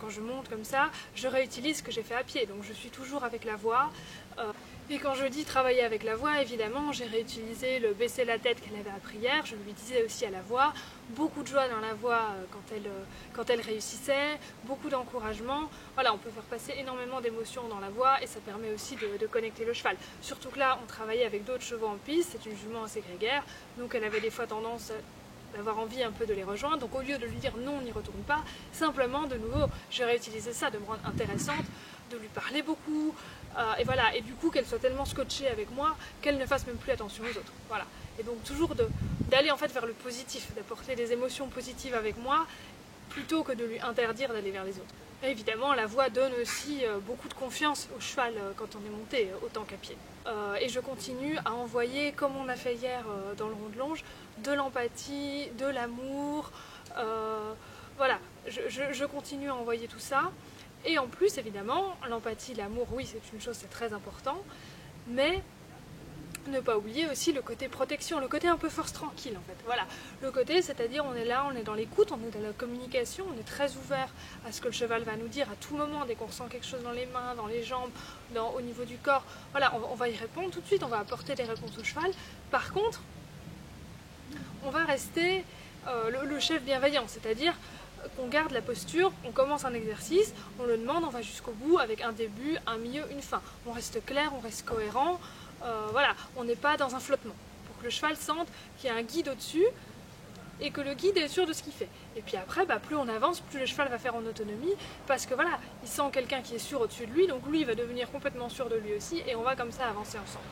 je monte comme ça, je réutilise ce que j'ai fait à pied, donc je suis toujours avec la voix. Et quand je dis travailler avec la voix, évidemment j'ai réutilisé le baisser la tête qu'elle avait appris hier, je lui disais aussi à la voix, beaucoup de joie dans la voix quand elle réussissait, beaucoup d'encouragement. Voilà, on peut faire passer énormément d'émotions dans la voix et ça permet aussi de connecter le cheval. Surtout que là on travaillait avec d'autres chevaux en piste, c'est une jument assez grégaire, donc elle avait des fois tendance d'avoir envie un peu de les rejoindre, donc au lieu de lui dire non, on n'y retourne pas, simplement de nouveau j'ai réutilisé ça, de me rendre intéressante, de lui parler beaucoup, et voilà, et du coup qu'elle soit tellement scotchée avec moi qu'elle ne fasse même plus attention aux autres. Voilà. Et donc toujours d'aller en fait vers le positif, d'apporter des émotions positives avec moi plutôt que de lui interdire d'aller vers les autres. Et évidemment la voix donne aussi beaucoup de confiance au cheval quand on est monté, autant qu'à pied. Et je continue à envoyer, comme on a fait hier dans le rond de longe, de l'empathie, de l'amour, voilà, je continue à envoyer tout ça. Et en plus, évidemment, l'empathie, l'amour, oui, c'est une chose, c'est très important, mais Ne pas oublier aussi le côté protection, le côté un peu force tranquille en fait. Voilà, le côté, c'est-à-dire on est là, on est dans l'écoute, on est dans la communication, on est très ouvert à ce que le cheval va nous dire à tout moment, dès qu'on ressent quelque chose dans les mains, dans les jambes, au niveau du corps. Voilà, on va y répondre tout de suite, on va apporter des réponses au cheval. Par contre, on va rester le chef bienveillant, c'est-à-dire qu'on garde la posture, on commence un exercice, on le demande, on va jusqu'au bout avec un début, un milieu, une fin. On reste clair, on reste cohérent. Voilà, on n'est pas dans un flottement, pour que le cheval sente qu'il y a un guide au-dessus et que le guide est sûr de ce qu'il fait. Et puis après, plus on avance, plus le cheval va faire en autonomie, parce que voilà, il sent quelqu'un qui est sûr au-dessus de lui, donc lui il va devenir complètement sûr de lui aussi, et on va comme ça avancer ensemble.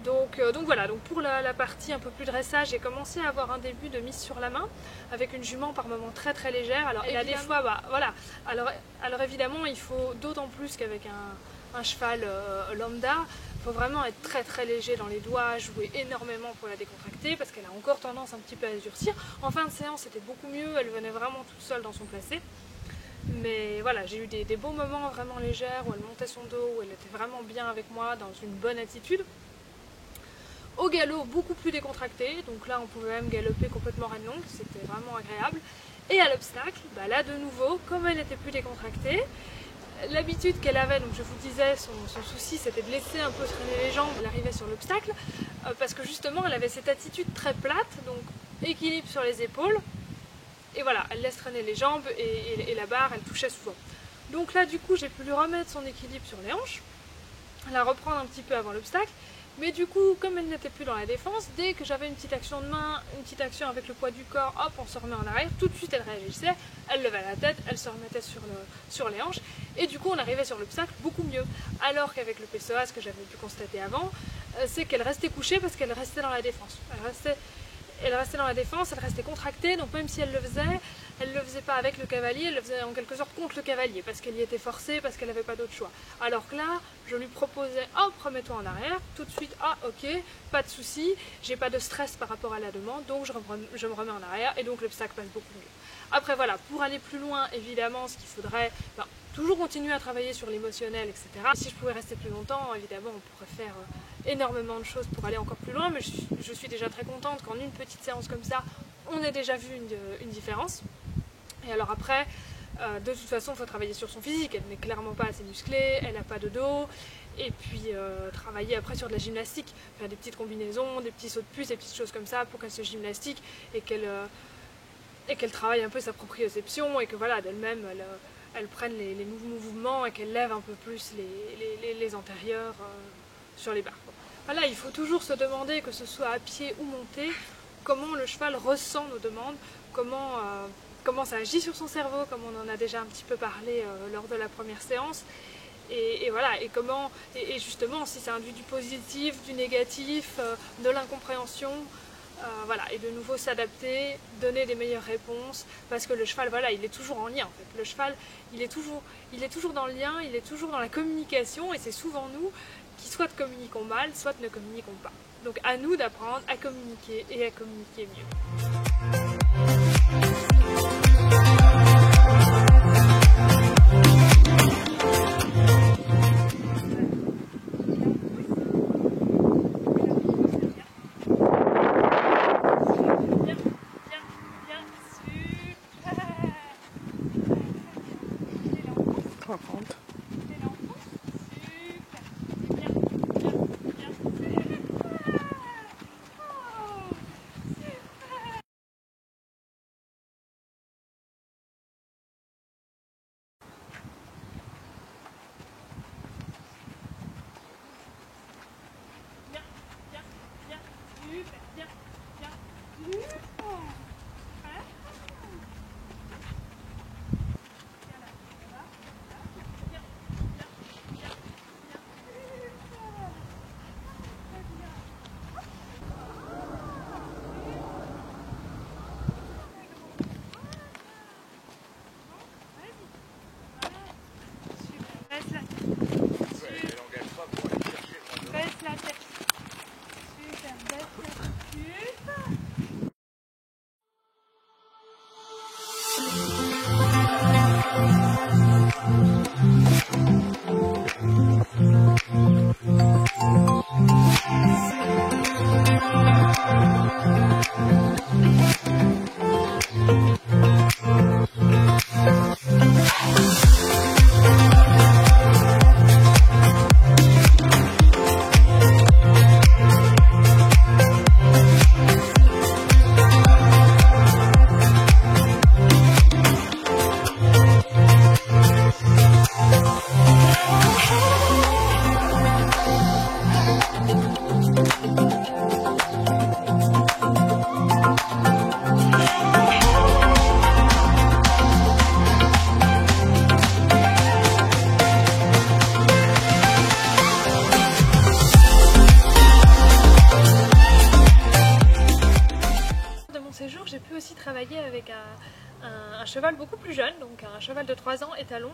Donc voilà, donc pour la partie un peu plus dressage, j'ai commencé à avoir un début de mise sur la main, avec une jument par moments très très légère. Alors il y a des fois, voilà, alors évidemment il faut d'autant plus qu'avec un cheval lambda, il faut vraiment être très très léger dans les doigts, jouer énormément pour la décontracter parce qu'elle a encore tendance un petit peu à se durcir. En fin de séance c'était beaucoup mieux, elle venait vraiment toute seule dans son placé. Mais voilà, j'ai eu des beaux moments vraiment légers où elle montait son dos, où elle était vraiment bien avec moi, dans une bonne attitude. Au galop, beaucoup plus décontracté, donc là on pouvait même galoper complètement reine longue, c'était vraiment agréable. Et à l'obstacle, là de nouveau, comme elle était plus décontractée, l'habitude qu'elle avait, donc je vous disais, son souci c'était de laisser un peu traîner les jambes, elle arrivait sur l'obstacle, parce que justement elle avait cette attitude très plate, donc équilibre sur les épaules, et voilà, elle laisse traîner les jambes et la barre, elle touchait souvent. Donc là du coup j'ai pu lui remettre son équilibre sur les hanches, la reprendre un petit peu avant l'obstacle, mais du coup comme elle n'était plus dans la défense, dès que j'avais une petite action de main, une petite action avec le poids du corps, hop on se remet en arrière, tout de suite elle réagissait, elle levait la tête, elle se remettait sur les hanches, et du coup on arrivait sur l'obstacle beaucoup mieux. Alors qu'avec le PCOA, ce que j'avais pu constater avant, c'est qu'elle restait couchée parce qu'elle restait dans la défense. Elle restait dans la défense, elle restait contractée, donc même si elle le faisait pas avec le cavalier, elle le faisait en quelque sorte contre le cavalier, parce qu'elle y était forcée, parce qu'elle n'avait pas d'autre choix. Alors que là, je lui proposais, hop, remets-toi en arrière, tout de suite, ah ok, pas de souci, j'ai pas de stress par rapport à la demande, donc je me remets en arrière, et donc l'obstacle passe beaucoup mieux. Après voilà, pour aller plus loin, évidemment, ce qu'il faudrait, toujours continuer à travailler sur l'émotionnel, etc. Si je pouvais rester plus longtemps, évidemment, on pourrait faire énormément de choses pour aller encore plus loin, mais je suis déjà très contente qu'en une petite séance comme ça, on ait déjà vu une différence. Et alors après, de toute façon, il faut travailler sur son physique, elle n'est clairement pas assez musclée, elle n'a pas de dos, et puis travailler après sur de la gymnastique, faire des petites combinaisons, des petits sauts de puce, des petites choses comme ça pour qu'elle se gymnastique et qu'elle travaille un peu sa proprioception et que voilà, d'elle-même, elle prenne les mouvements et qu'elle lève un peu plus les antérieurs sur les barres. Voilà, il faut toujours se demander, que ce soit à pied ou monté, comment le cheval ressent nos demandes, comment ça agit sur son cerveau, comme on en a déjà un petit peu parlé lors de la première séance. Et voilà, et justement, si ça induit du positif, du négatif, de l'incompréhension, voilà, et de nouveau s'adapter, donner des meilleures réponses, parce que le cheval, voilà, il est toujours en lien en fait. Le cheval, il est toujours dans le lien, il est toujours dans la communication, et c'est souvent nous qui soit communiquons mal, soit ne communiquons pas. Donc à nous d'apprendre à communiquer et à communiquer mieux. travailler avec un cheval beaucoup plus jeune, donc un cheval de 3 ans, étalon,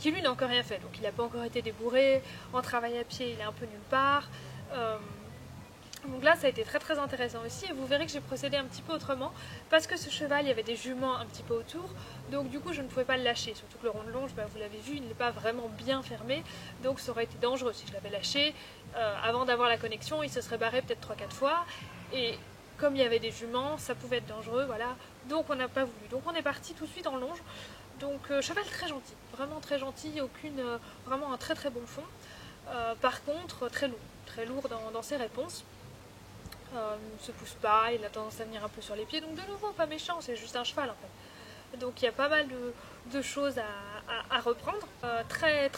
qui lui n'a encore rien fait. Donc il n'a pas encore été débourré, en travail à pied il est un peu nulle part. Donc là ça a été très très intéressant aussi, et vous verrez que j'ai procédé un petit peu autrement, parce que ce cheval, il y avait des juments un petit peu autour, donc du coup je ne pouvais pas le lâcher, surtout que le rond de longe, vous l'avez vu, il n'est pas vraiment bien fermé, donc ça aurait été dangereux si je l'avais lâché. Avant d'avoir la connexion, il se serait barré peut-être 3-4 fois, et comme il y avait des juments, ça pouvait être dangereux, voilà, donc on n'a pas voulu. Donc on est parti tout de suite en longe, donc cheval très gentil, vraiment très gentil, vraiment un très très bon fond. Par contre très lourd dans ses réponses. Il ne se pousse pas, il a tendance à venir un peu sur les pieds, donc de nouveau pas méchant, c'est juste un cheval en fait. Donc il y a pas mal de choses à reprendre. Très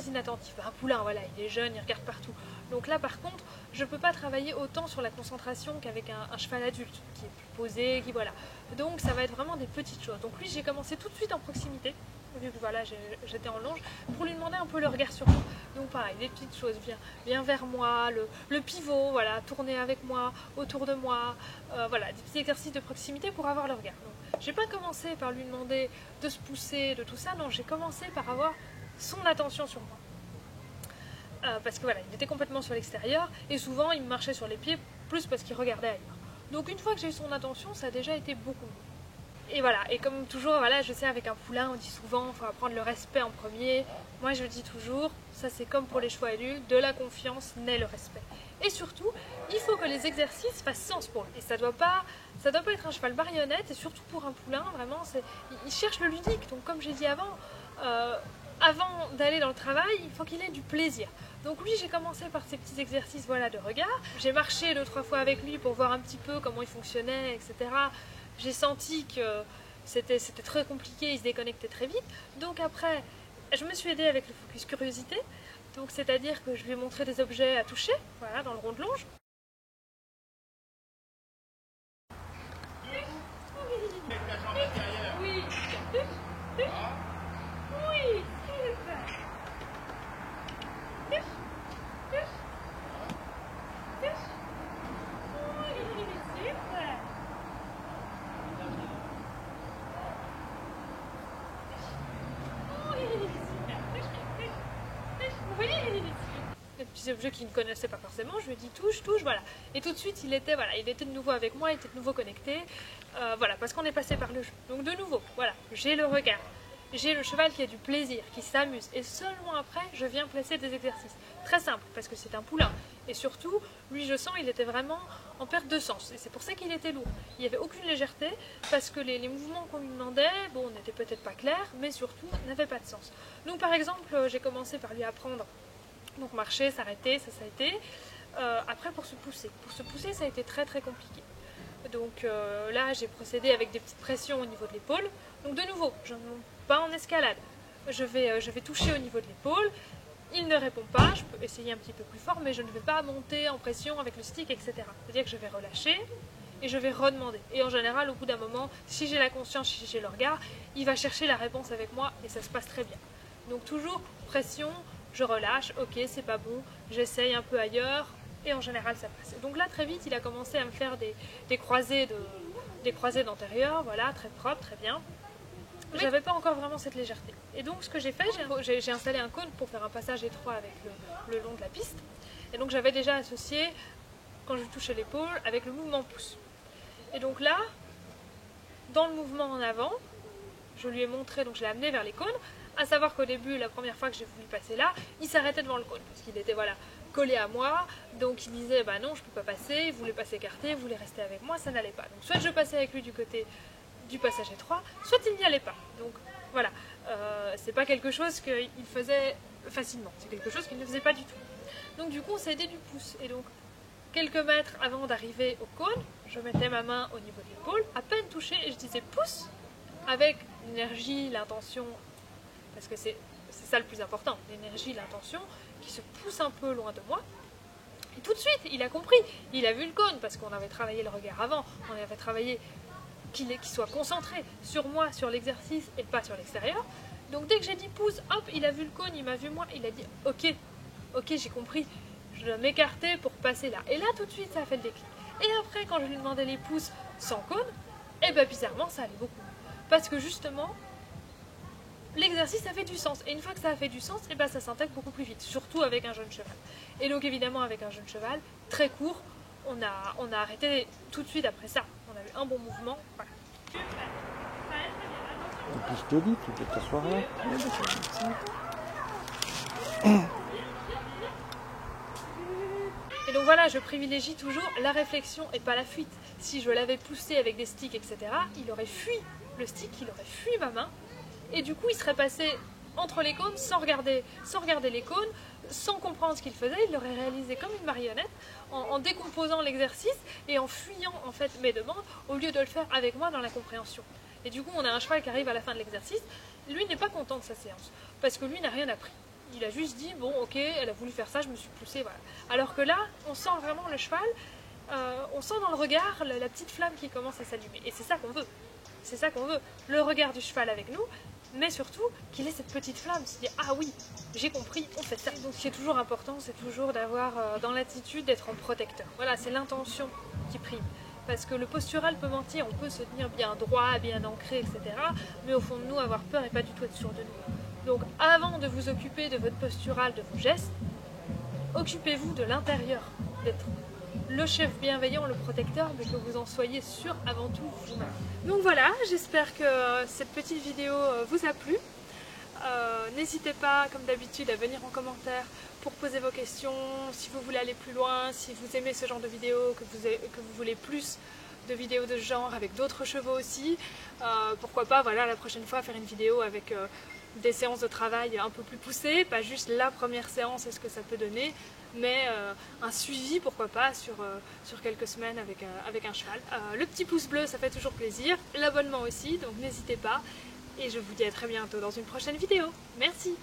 inattentif. Un poulain, voilà, il est jeune, il regarde partout. Donc là par contre, je ne peux pas travailler autant sur la concentration qu'avec un cheval adulte, qui est plus posé, qui voilà. Donc ça va être vraiment des petites choses. Donc lui j'ai commencé tout de suite en proximité, vu que voilà, j'étais en longe, pour lui demander un peu le regard sur moi. Donc pareil, des petites choses, viens vers moi, le pivot, voilà, tourner avec moi, autour de moi, voilà, des petits exercices de proximité pour avoir le regard. Donc j'ai pas commencé par lui demander de se pousser, de tout ça, non, j'ai commencé par avoir son attention sur moi. Parce que voilà, il était complètement sur l'extérieur, et souvent il me marchait sur les pieds, plus parce qu'il regardait ailleurs. Donc une fois que j'ai eu son attention, ça a déjà été beaucoup mieux. Et voilà, et comme toujours, voilà, je sais avec un poulain, on dit souvent, il faut apprendre le respect en premier. Moi je dis toujours, ça c'est comme pour les chevaux adultes, de la confiance naît le respect. Et surtout, il faut que les exercices fassent sens pour lui. Et ça doit pas être un cheval marionnette, et surtout pour un poulain, vraiment, il cherche le ludique. Donc comme j'ai dit avant d'aller dans le travail, il faut qu'il ait du plaisir. Donc lui, j'ai commencé par ces petits exercices, voilà, de regard. J'ai marché 2-3 fois avec lui pour voir un petit peu comment il fonctionnait, etc. J'ai senti que c'était très compliqué, il se déconnectait très vite. Donc après, je me suis aidée avec le focus curiosité. Donc c'est-à-dire que je lui ai montré des objets à toucher, voilà, dans le rond de longe. Avec la jambe intérieure. Oui. Oui, super. Des petits objets qu'il ne connaissait pas forcément, je lui ai dit touche, voilà. Et tout de suite, il était de nouveau avec moi, il était de nouveau connecté, voilà, parce qu'on est passé par le jeu. Donc de nouveau, voilà, j'ai le regard, j'ai le cheval qui a du plaisir, qui s'amuse, et seulement après, je viens placer des exercices. Très simple, parce que c'est un poulain. Et surtout, lui, je sens, il était vraiment en perte de sens, et c'est pour ça qu'il était lourd. Il n'y avait aucune légèreté, parce que les mouvements qu'on lui demandait, bon, n'étaient peut-être pas clairs, mais surtout, n'avaient pas de sens. Donc par exemple, j'ai commencé par lui apprendre. Donc marcher, s'arrêter, ça a été. Après pour se pousser ça a été très très compliqué. Donc là j'ai procédé avec des petites pressions au niveau de l'épaule. Donc de nouveau, je ne monte pas en escalade. Je vais toucher au niveau de l'épaule. Il ne répond pas, je peux essayer un petit peu plus fort, mais je ne vais pas monter en pression avec le stick, etc. C'est-à-dire que je vais relâcher et je vais redemander. Et en général, au bout d'un moment, si j'ai la conscience, si j'ai le regard, il va chercher la réponse avec moi et ça se passe très bien. Donc toujours pression, je relâche, ok c'est pas bon, j'essaye un peu ailleurs et en général ça passe. Donc là très vite il a commencé à me faire des croisées d'antérieur, voilà, très propre, très bien. J'avais pas encore vraiment cette légèreté. Et donc ce que j'ai fait, j'ai installé un cône pour faire un passage étroit avec le long de la piste. Et donc j'avais déjà associé, quand je touchais l'épaule, avec le mouvement pouce. Et donc là, dans le mouvement en avant, je lui ai montré, donc je l'ai amené vers les cônes. À savoir qu'au début, la première fois que j'ai voulu passer là, il s'arrêtait devant le cône parce qu'il était voilà, collé à moi, donc il disait bah non je peux pas passer, il voulait pas s'écarter, il voulait rester avec moi, ça n'allait pas. Donc soit je passais avec lui du côté du passage étroit, soit il n'y allait pas. Donc voilà, c'est pas quelque chose qu'il faisait facilement, c'est quelque chose qu'il ne faisait pas du tout. Donc du coup on s'est aidé du pouce, et donc quelques mètres avant d'arriver au cône, je mettais ma main au niveau de l'épaule, à peine touchée, et je disais pouce, avec l'énergie, l'intention, parce que c'est ça le plus important, l'énergie, l'intention, qui se pousse un peu loin de moi. Et tout de suite, il a compris, il a vu le cône, parce qu'on avait travaillé le regard avant, on avait travaillé qu'il soit concentré sur moi, sur l'exercice, et pas sur l'extérieur. Donc dès que j'ai dit pouce, hop, il a vu le cône, il m'a vu moi, il a dit ok, j'ai compris, je dois m'écarter pour passer là. Et là, tout de suite, ça a fait le déclic. Et après, quand je lui demandais les pouces sans cône, Et bien bizarrement ça allait beaucoup. Parce que justement, l'exercice ça fait du sens. Et une fois que ça a fait du sens, et ben ça s'intègre beaucoup plus vite. Surtout avec un jeune cheval. Et donc évidemment avec un jeune cheval, très court, on a arrêté tout de suite après ça. On a eu un bon mouvement. Voilà. Et puis je te dis, tu peux t'asseoir là. Et donc voilà, je privilégie toujours la réflexion et pas la fuite. Si je l'avais poussé avec des sticks, etc., il aurait fui le stick, il aurait fui ma main, et du coup il serait passé entre les cônes sans regarder les cônes, sans comprendre ce qu'il faisait, il l'aurait réalisé comme une marionnette, en décomposant l'exercice et en fuyant en fait mes demandes, au lieu de le faire avec moi dans la compréhension. Et du coup on a un cheval qui arrive à la fin de l'exercice, lui n'est pas content de sa séance, parce que lui n'a rien appris. Il a juste dit, bon ok, elle a voulu faire ça, je me suis poussée, voilà. Alors que là, on sent vraiment le cheval, on sent dans le regard la petite flamme qui commence à s'allumer. Et c'est ça qu'on veut. C'est ça qu'on veut. Le regard du cheval avec nous, mais surtout qu'il ait cette petite flamme, se dire, ah oui, j'ai compris, on fait ça. Donc ce qui est toujours important, c'est toujours d'avoir dans l'attitude d'être en protecteur. Voilà, c'est l'intention qui prime. Parce que le postural peut mentir, on peut se tenir bien droit, bien ancré, etc. Mais au fond de nous, avoir peur et pas du tout être sûr de nous. Donc avant de vous occuper de votre postural, de vos gestes, occupez-vous de l'intérieur, d'être le chef bienveillant, le protecteur, mais que vous en soyez sûr avant tout vous-même. Donc voilà, j'espère que cette petite vidéo vous a plu. N'hésitez pas, comme d'habitude, à venir en commentaire pour poser vos questions, si vous voulez aller plus loin, si vous aimez ce genre de vidéos, que vous voulez plus de vidéos de ce genre avec d'autres chevaux aussi. Pourquoi pas, voilà, la prochaine fois faire une vidéo avec des séances de travail un peu plus poussées, pas juste la première séance et ce que ça peut donner, mais un suivi, pourquoi pas, sur quelques semaines avec un cheval. Le petit pouce bleu, ça fait toujours plaisir, l'abonnement aussi, donc n'hésitez pas, et je vous dis à très bientôt dans une prochaine vidéo. Merci!